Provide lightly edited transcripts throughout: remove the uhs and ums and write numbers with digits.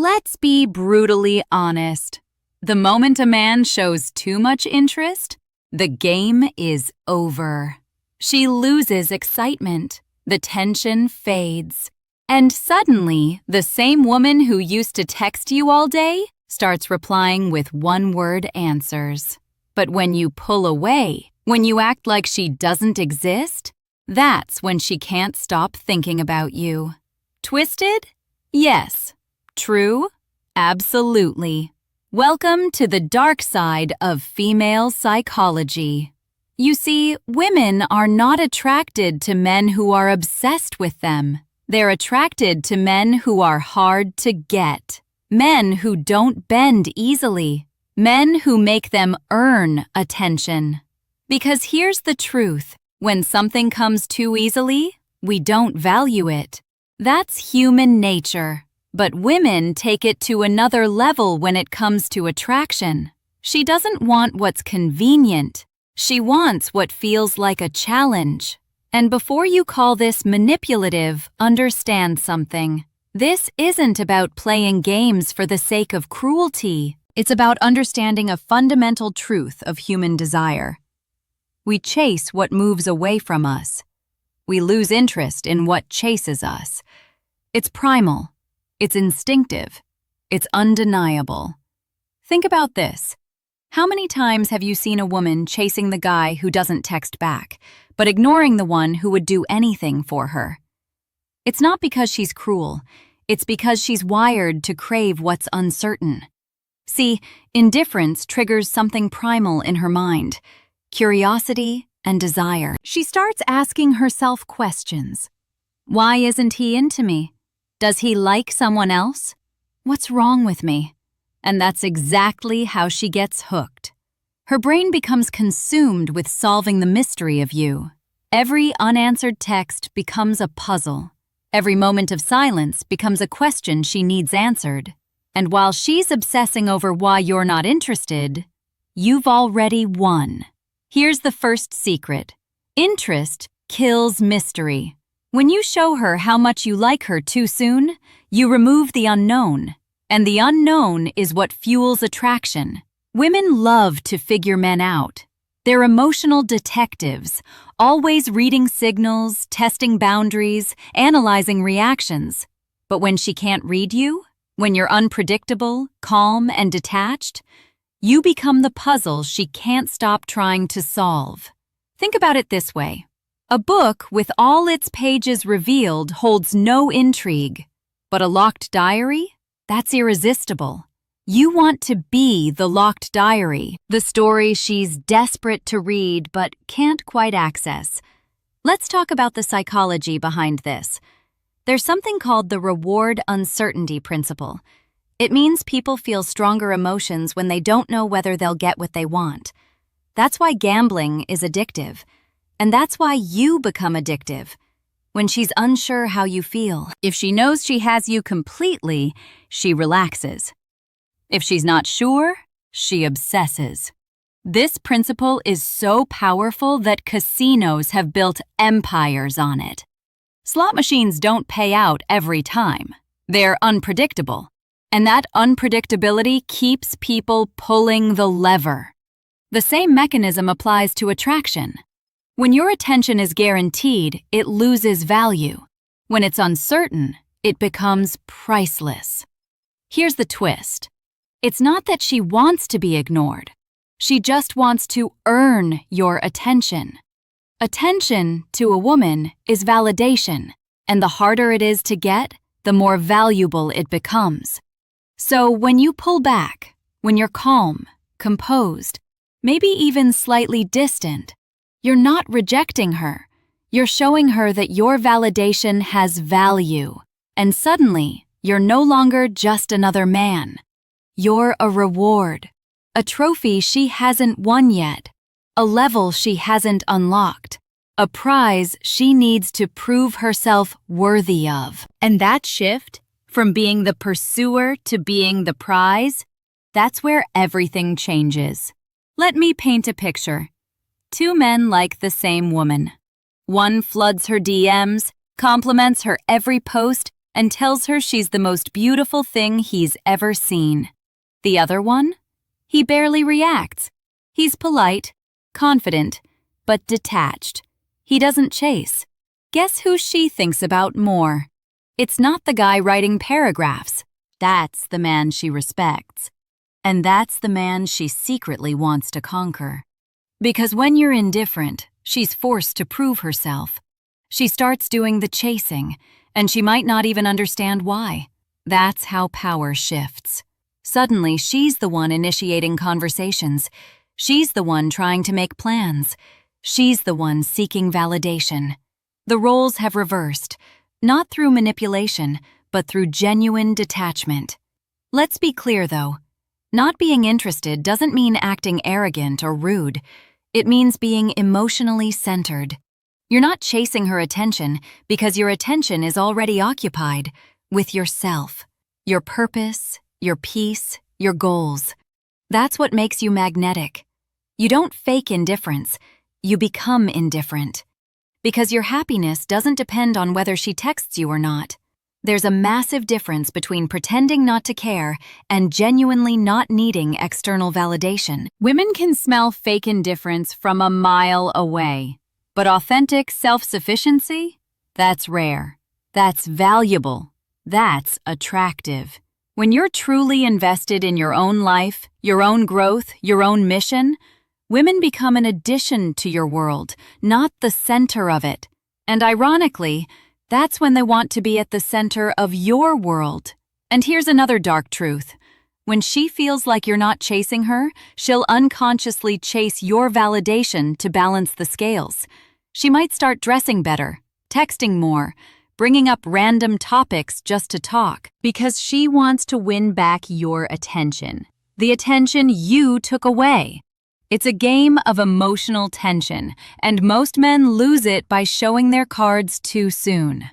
Let's be brutally honest. The moment a man shows too much interest, the game is over. She loses excitement, the tension fades, and suddenly, the same woman who used to text you all day starts replying with one-word answers. But when you pull away, when you act like she doesn't exist, that's when she can't stop thinking about you. Twisted? Yes. True? Absolutely. Welcome to the dark side of female psychology. You see, women are not attracted to men who are obsessed with them. They're attracted to men who are hard to get. Men who don't bend easily. Men who make them earn attention. Because here's the truth. When something comes too easily, we don't value it. That's human nature. But women take it to another level when it comes to attraction. She doesn't want what's convenient. She wants what feels like a challenge. And before you call this manipulative, understand something. This isn't about playing games for the sake of cruelty. It's about understanding a fundamental truth of human desire. We chase what moves away from us. We lose interest in what chases us. It's primal. It's instinctive. It's undeniable. Think about this. How many times have you seen a woman chasing the guy who doesn't text back, but ignoring the one who would do anything for her? It's not because she's cruel. It's because she's wired to crave what's uncertain. See, indifference triggers something primal in her mind, curiosity and desire. She starts asking herself questions. Why isn't he into me? Does he like someone else? What's wrong with me? And that's exactly how she gets hooked. Her brain becomes consumed with solving the mystery of you. Every unanswered text becomes a puzzle. Every moment of silence becomes a question she needs answered. And while she's obsessing over why you're not interested, you've already won. Here's the first secret. Interest kills mystery. When you show her how much you like her too soon, you remove the unknown. And the unknown is what fuels attraction. Women love to figure men out. They're emotional detectives, always reading signals, testing boundaries, analyzing reactions. But when she can't read you, when you're unpredictable, calm, and detached, you become the puzzle she can't stop trying to solve. Think about it this way. A book with all its pages revealed holds no intrigue, but a locked diary? That's irresistible. You want to be the locked diary, the story she's desperate to read but can't quite access. Let's talk about the psychology behind this. There's something called the reward uncertainty principle. It means people feel stronger emotions when they don't know whether they'll get what they want. That's why gambling is addictive. And that's why you become addictive. When she's unsure how you feel, if she knows she has you completely, she relaxes. If she's not sure, she obsesses. This principle is so powerful that casinos have built empires on it. Slot machines don't pay out every time. They're unpredictable. And that unpredictability keeps people pulling the lever. The same mechanism applies to attraction. When your attention is guaranteed, it loses value. When it's uncertain, it becomes priceless. Here's the twist. It's not that she wants to be ignored. She just wants to earn your attention. Attention, to a woman, is validation, and the harder it is to get, the more valuable it becomes. So when you pull back, when you're calm, composed, maybe even slightly distant, you're not rejecting her. You're showing her that your validation has value. And suddenly, you're no longer just another man. You're a reward, a trophy she hasn't won yet, a level she hasn't unlocked, a prize she needs to prove herself worthy of. And that shift, from being the pursuer to being the prize, that's where everything changes. Let me paint a picture. Two men like the same woman. One floods her DMs, compliments her every post, and tells her she's the most beautiful thing he's ever seen. The other one? He barely reacts. He's polite, confident, but detached. He doesn't chase. Guess who she thinks about more? It's not the guy writing paragraphs. That's the man she respects. And that's the man she secretly wants to conquer. Because when you're indifferent, she's forced to prove herself. She starts doing the chasing, and she might not even understand why. That's how power shifts. Suddenly, she's the one initiating conversations. She's the one trying to make plans. She's the one seeking validation. The roles have reversed, not through manipulation, but through genuine detachment. Let's be clear, though. Not being interested doesn't mean acting arrogant or rude. It means being emotionally centered. You're not chasing her attention because your attention is already occupied with yourself, your purpose, your peace, your goals. That's what makes you magnetic. You don't fake indifference, you become indifferent. Because your happiness doesn't depend on whether she texts you or not. There's a massive difference between pretending not to care and genuinely not needing external validation. Women can smell fake indifference from a mile away. But authentic self-sufficiency? That's rare. That's valuable. That's attractive. When you're truly invested in your own life, your own growth, your own mission, women become an addition to your world, not the center of it. And ironically, that's when they want to be at the center of your world. And here's another dark truth. When she feels like you're not chasing her, she'll unconsciously chase your validation to balance the scales. She might start dressing better, texting more, bringing up random topics just to talk, because she wants to win back your attention. The attention you took away. It's a game of emotional tension, and most men lose it by showing their cards too soon.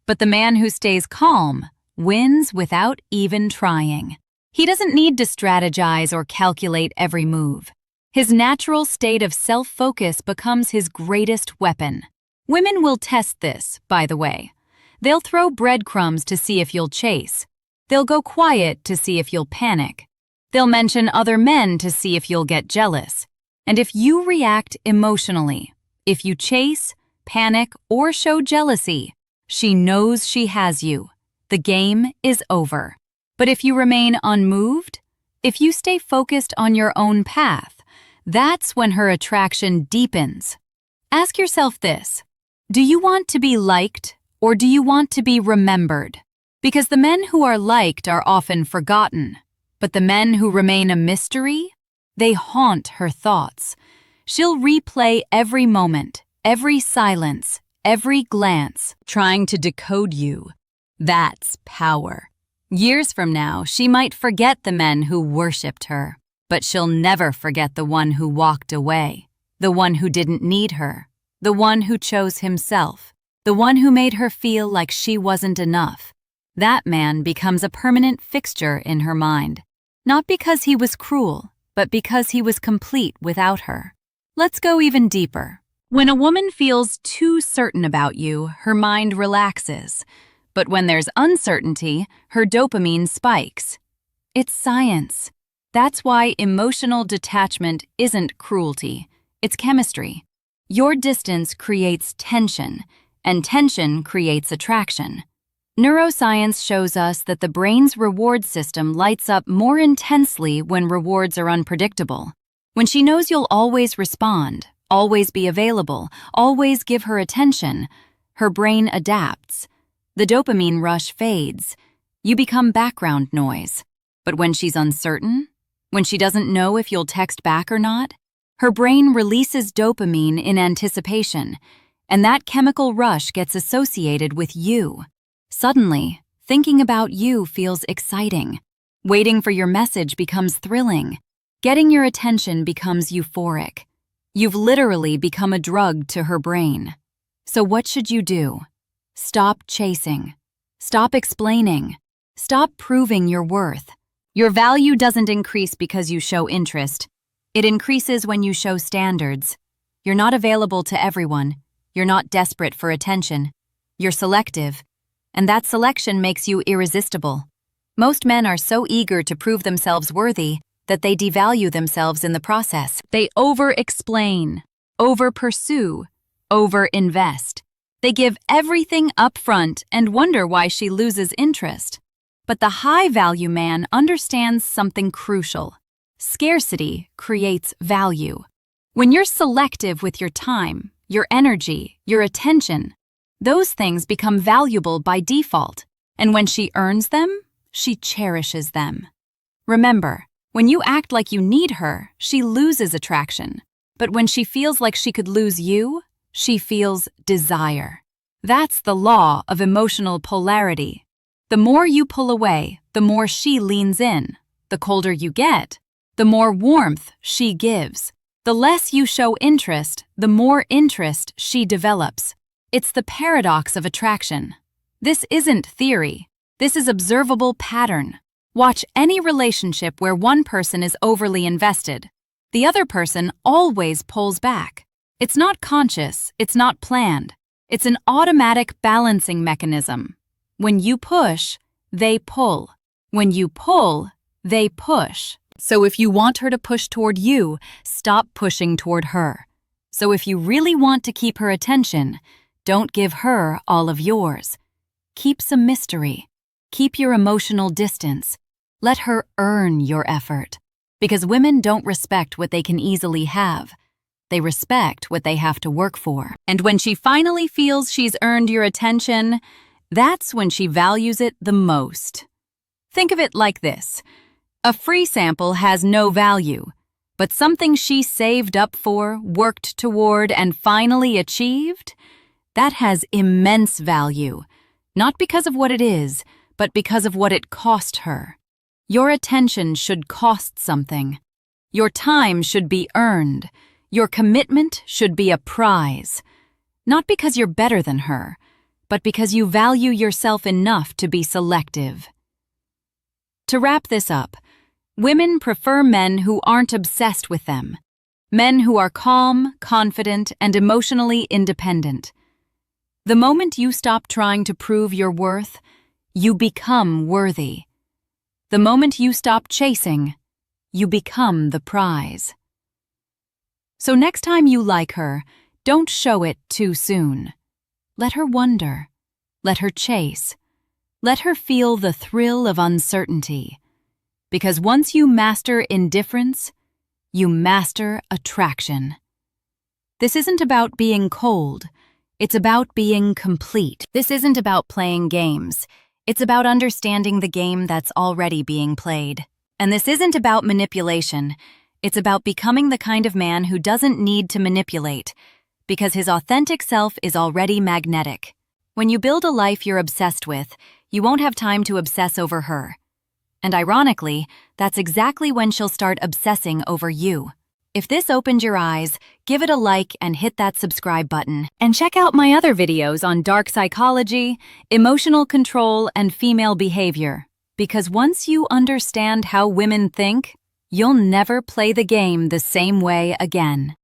But the man who stays calm wins without even trying. He doesn't need to strategize or calculate every move. His natural state of self-focus becomes his greatest weapon. Women will test this, by the way. They'll throw breadcrumbs to see if you'll chase. They'll go quiet to see if you'll panic. They'll mention other men to see if you'll get jealous. And if you react emotionally, if you chase, panic, or show jealousy, she knows she has you. The game is over. But if you remain unmoved, if you stay focused on your own path, that's when her attraction deepens. Ask yourself this: do you want to be liked or do you want to be remembered? Because the men who are liked are often forgotten, but the men who remain a mystery, they haunt her thoughts. She'll replay every moment, every silence, every glance, trying to decode you. That's power. Years from now, she might forget the men who worshipped her, but she'll never forget the one who walked away, the one who didn't need her, the one who chose himself, the one who made her feel like she wasn't enough. That man becomes a permanent fixture in her mind, not because he was cruel, but because he was complete without her. Let's go even deeper. When a woman feels too certain about you, her mind relaxes. But when there's uncertainty, her dopamine spikes. It's science. That's why emotional detachment isn't cruelty. It's chemistry. Your distance creates tension, and tension creates attraction. Neuroscience shows us that the brain's reward system lights up more intensely when rewards are unpredictable. When she knows you'll always respond, always be available, always give her attention, her brain adapts. The dopamine rush fades. You become background noise. But when she's uncertain, when she doesn't know if you'll text back or not, her brain releases dopamine in anticipation, and that chemical rush gets associated with you. Suddenly, thinking about you feels exciting. Waiting for your message becomes thrilling. Getting your attention becomes euphoric. You've literally become a drug to her brain. So what should you do? Stop chasing. Stop explaining. Stop proving your worth. Your value doesn't increase because you show interest. It increases when you show standards. You're not available to everyone. You're not desperate for attention. You're selective. and that selection makes you irresistible. Most men are so eager to prove themselves worthy that they devalue themselves in the process. They over-explain, over-pursue, over-invest. They give everything up front and wonder why she loses interest. But the high-value man understands something crucial. Scarcity creates value. When you're selective with your time, your energy, your attention, those things become valuable by default, and when she earns them, she cherishes them. Remember, when you act like you need her, she loses attraction. But when she feels like she could lose you, she feels desire. That's the law of emotional polarity. The more you pull away, the more she leans in. The colder you get, the more warmth she gives. The less you show interest, the more interest she develops. It's the paradox of attraction. This isn't theory. This is observable pattern. Watch any relationship where one person is overly invested. The other person always pulls back. It's not conscious, it's not planned. It's an automatic balancing mechanism. When you push, they pull. When you pull, they push. So if you want her to push toward you, stop pushing toward her. So if you really want to keep her attention, don't give her all of yours. Keep some mystery. Keep your emotional distance. Let her earn your effort. Because women don't respect what they can easily have. They respect what they have to work for. And when she finally feels she's earned your attention, that's when she values it the most. Think of it like this. A free sample has no value, but something she saved up for, worked toward, and finally achieved, that has immense value. Not because of what it is, but because of what it cost her. Your attention should cost something. Your time should be earned. Your commitment should be a prize. Not because you're better than her, but because you value yourself enough to be selective. To wrap this up, women prefer men who aren't obsessed with them. Men who are calm, confident, and emotionally independent. The moment you stop trying to prove your worth, you become worthy. The moment you stop chasing, you become the prize. So next time you like her, don't show it too soon. Let her wonder. Let her chase. Let her feel the thrill of uncertainty. Because once you master indifference, you master attraction. This isn't about being cold. It's about being complete. This isn't about playing games. It's about understanding the game that's already being played. And this isn't about manipulation. It's about becoming the kind of man who doesn't need to manipulate, because his authentic self is already magnetic. When you build a life you're obsessed with, you won't have time to obsess over her. And ironically, that's exactly when she'll start obsessing over you. If this opened your eyes, give it a like and hit that subscribe button. And check out my other videos on dark psychology, emotional control, and female behavior. Because once you understand how women think, you'll never play the game the same way again.